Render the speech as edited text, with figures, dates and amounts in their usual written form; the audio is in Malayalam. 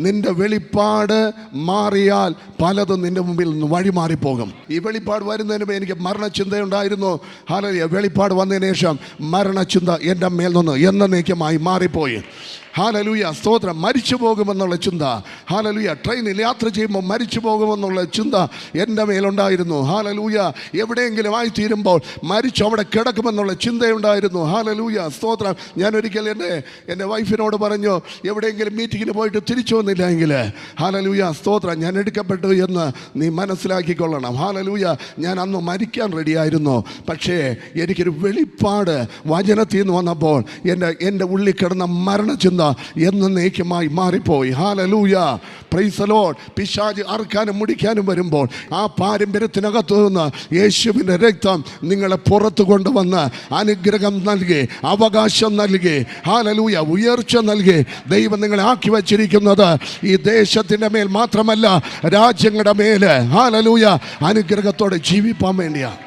നിന്റെ വെളിപ്പാട് മാറിയാൽ പലതും നിന്റെ മുമ്പിൽ നിന്ന് വഴിമാറിപ്പോകും. ഈ വെളിപ്പാട് വരുന്നതിന് മുമ്പ് എനിക്ക് മരണചിന്തയുണ്ടായിരുന്നു. ഹല്ലേലൂയ. വെളിപ്പാട് വന്നതിന് ശേഷം മരണചിന്ത എൻ്റെ മേൽ നിന്ന് എന്നേക്കുമായി മാറിപ്പോയി. ഹല്ലേലൂയ. സ്തോത്രം. മരിച്ചു പോകുമെന്നുള്ള ചിന്ത, ഹല്ലേലൂയ, ട്രെയിനിൽ യാത്ര ചെയ്യുമ്പോൾ മരിച്ചു പോകുമെന്നുള്ള ചിന്ത എൻ്റെ മേലുണ്ടായിരുന്നു. ഹല്ലേലൂയ. എവിടെയെങ്കിലും ആയിത്തീരുമ്പോൾ മരിച്ചു അവിടെ കിടക്കുമെന്നുള്ള ചിന്തയുണ്ടായിരുന്നു. ഹല്ലേലൂയ. സ്തോത്രം. ഞാൻ ഒരിക്കൽ എൻ്റെ വൈഫിനോട് പറഞ്ഞു, എവിടെയെങ്കിലും മീറ്റിങ്ങിന് പോയിട്ട് തിരിച്ചു വന്നില്ല എങ്കിൽ, ഹല്ലേലൂയ, സ്തോത്രം, ഞാൻ എടുക്കപ്പെട്ടു എന്ന് നീ മനസ്സിലാക്കിക്കൊള്ളണം. ഹല്ലേലൂയ. ഞാൻ അന്ന് മരിക്കാൻ റെഡിയായിരുന്നു. പക്ഷേ എനിക്കൊരു വെളിപ്പാട് വചനത്തിൽ നിന്ന് വന്നപ്പോൾ എൻ്റെ ഉള്ളിൽ കിടന്ന മരണചിന്ത എന്നേക്കുമായി മാറിപ്പോയി. ഹല്ലേലൂയ. Praise the Lord. പിശാച് അറുക്കാനും മുടിക്കാനും വരുമ്പോൾ ആ പാരമ്പര്യത്തിനകത്തു നിന്ന് യേശുവിൻ്റെ രക്തം നിങ്ങളെ പുറത്തു കൊണ്ടുവന്ന് അനുഗ്രഹം നൽകി, അവകാശം നൽകി, ഹല്ലേലൂയ, ഉയർച്ച നൽകി ദൈവം നിങ്ങളെ ആക്കി വച്ചിരിക്കുന്നത് ഈ ദേശത്തിൻ്റെ മേൽ മാത്രമല്ല, രാജ്യങ്ങളുടെ മേൽ, ഹല്ലേലൂയ, അനുഗ്രഹത്തോടെ ജീവിപ്പാൻ വേണ്ടിയാണ്.